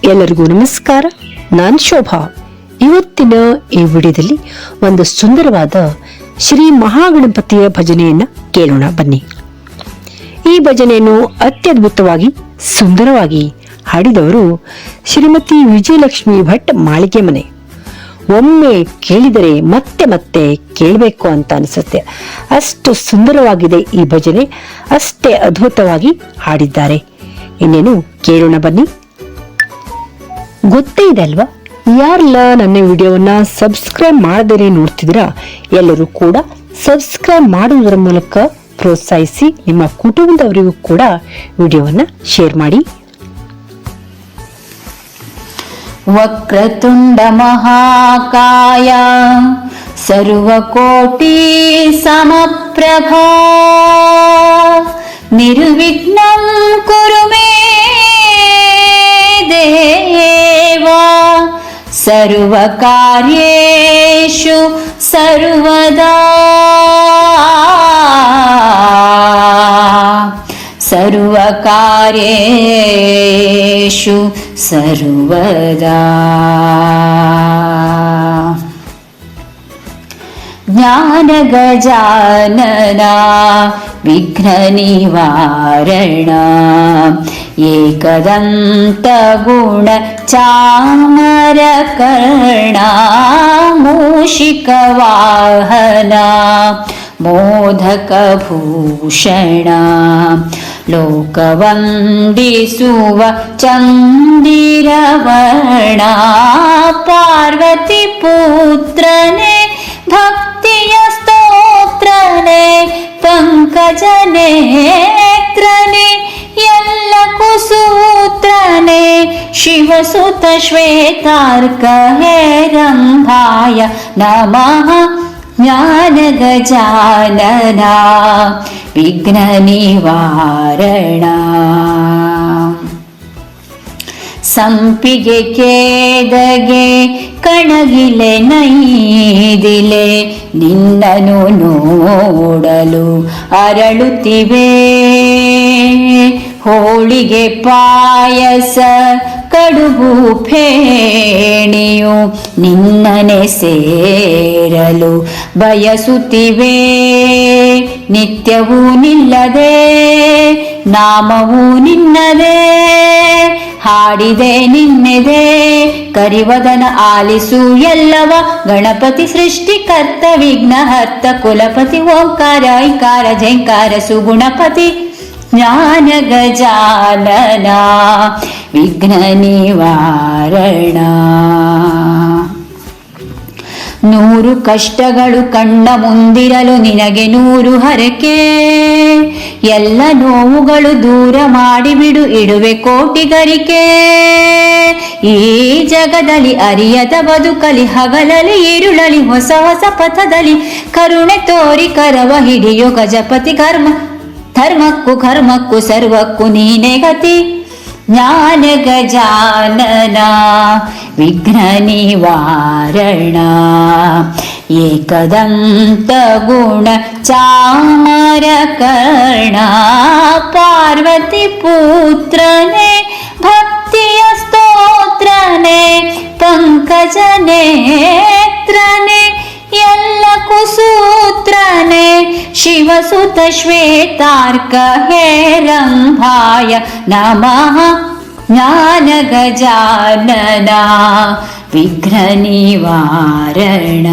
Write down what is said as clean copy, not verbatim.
ಎಲ್ಲರಿಗೂ ನಮಸ್ಕಾರ. ನಾನು ಶೋಭಾ. ಇವತ್ತಿನ ಈ ವಿಡಿಯೋದಲ್ಲಿ ಒಂದು ಸುಂದರವಾದ ಶ್ರೀ ಮಹಾಗಣಪತಿಯ ಭಜನೆಯನ್ನ ಕೇಳೋಣ ಬನ್ನಿ. ಈ ಭಜನೆಯನ್ನು ಅತ್ಯದ್ಭುತವಾಗಿ ಸುಂದರವಾಗಿ ಹಾಡಿದವರು ಶ್ರೀಮತಿ ವಿಜಯಲಕ್ಷ್ಮಿ ಭಟ್ ಮಾಳಿಗೆ ಮನೆ. ಒಮ್ಮೆ ಕೇಳಿದರೆ ಮತ್ತೆ ಮತ್ತೆ ಕೇಳಬೇಕು ಅಂತ ಅನಿಸುತ್ತೆ. ಅಷ್ಟು ಸುಂದರವಾಗಿದೆ ಈ ಭಜನೆ, ಅಷ್ಟೇ ಅದ್ಭುತವಾಗಿ ಹಾಡಿದ್ದಾರೆ. ಇನ್ನೇನು ಕೇಳೋಣ ಬನ್ನಿ. ಗೊತ್ತೇ ಇದೆ ಅಲ್ವಾ, ಯಾರೆಲ್ಲ ನನ್ನ ವಿಡಿಯೋವನ್ನ ಸಬ್ಸ್ಕ್ರೈಬ್ ಮಾಡದೇ ನೋಡ್ತಿದ್ದೀರಾ ಎಲ್ಲರೂ ಕೂಡ ಸಬ್ಸ್ಕ್ರೈಬ್ ಮಾಡುವುದರ ಮೂಲಕ ಪ್ರೋತ್ಸಾಹಿಸಿ. ನಿಮ್ಮ ಕುಟುಂಬದವರಿಗೂ ಕೂಡ ವಿಡಿಯೋವನ್ನ ಶೇರ್ ಮಾಡಿ. ವಕ್ರತುಂಡ ಮಹಾಕಾಯ ಸರ್ವಕೋಟಿ ಸಮಪ್ರಭಾ ನಿರ್ವಿಘ್ನಂ ಕುರು ಮೇ ದೇವ ಸರ್ವಕಾರ್ಯೇಷು ಸರ್ವದಾ ಸರ್ವಕಾರ್ಯೇಷು ಸರ್ವದಾ. ಜ್ಞಾನ ಗಜಾನನ ವಿಘ್ನ ನಿವಾರಣ ಏಕದಂತ ಗುಣ ಚಾಮರ ಕರ್ಣ ಮೂಷಿಕ ವಾಹನ ಮೋದಕ ಭೂಷಣ ಲೋಕವಂದಿಸುವ ಚಂದಿರವರ್ಣ ಪಾರ್ವತಿ ಪುತ್ರನೇ ಭಕ್ತಿಯ ಸ್ತೋತ್ರನೇ ಪಂಕಜನೇತ್ರನೇ ಎಲ್ಲ ಕುಸೂತ್ರನೇ ಶಿವಸುತ ಶ್ವೇತಾರ್ಕ ಹೇರಂಭಾಯ ನಮಃ. ಜ್ಞಾನ ಗಜಾನನ ವಿಘ್ನ ನಿವಾರಣ ಸಂಪಿಗೆ ಕೇದಗೆ ಕಣಗಿಲೆ ನೈದಿಲೆ ನಿನ್ನನು ನೋಡಲು ಅರಳುತ್ತಿವೆ. ಹೋಳಿಗೆ ಪಾಯಸ ಕಡುಬು ಫೇಣಿಯು ನಿನ್ನನೆ ಸೇರಲು ಬಯಸುತ್ತಿವೆ. ನಿತ್ಯವೂ ನಿಲ್ಲದೆ ನಾಮವೂ ನಿನ್ನದೇ ಹಾಡಿದೆ ನಿನ್ನೆದೆ ಕರಿವದನ ಆಲಿಸು ಎಲ್ಲವ. ಗಣಪತಿ ಸೃಷ್ಟಿಕರ್ತ ವಿಘ್ನಹರ್ತ ಕುಲಪತಿ ಓಂಕಾರ ಐಕಾರ ಝಂಕಾರ ಸುಗುಣಪತಿ. ಜ್ಞಾನ ಗಜಾನನ ವಿಘ್ನ ನಿವಾರಣ. ನೂರು ಕಷ್ಟಗಳು ಕಣ್ಣ ಮುಂದಿರಲು ನಿನಗೆ ನೂರು ಹರಕೆ. ಎಲ್ಲ ನೋವುಗಳು ದೂರ ಮಾಡಿಬಿಡು ಇಡುವೆ ಕೋಟಿಗರಿಕೆ. ಈ ಜಗದಲ್ಲಿ ಅರಿಯದ ಬದುಕಲಿ ಹಗಲಲಿ ഇരുಳಲಿ ಹೊಸ ಹೊಸ ಪಥದಲ್ಲಿ ಕರುಣೆ ತೋರಿ ಕರವ ಹಿಡಿಯೋ ಗಜಪತಿ. ಧರ್ಮಕ್ಕೂ ಕರ್ಮಕ್ಕೂ ಸರ್ವಕ್ಕೂ ನೀನೆ ಗತಿ. ಜ್ಞಾನ ಗಜಾನನ ವಿಘ್ನ ನಿವಾರಣ ಏಕದಂತ ಗುಣ ಚಾಮರ ಕರ್ಣ ಪಾರ್ವತಿ ಪುತ್ರನೇ ಭಕ್ತಿಯ ಸ್ತೋತ್ರನೇ ಪಂಕಜನೇತ್ರನೇ ಎಲ್ಲ ಕುಸೂತ್ರನೇ ಶಿವಸುತ ಶ್ವೇತಾರ್ಕ ಹೇರಂಭಾಯ ನಮಃ. ಜ್ಞಾನ ಗಜಾನನ ವಿಘ್ನ ನಿವಾರಣ.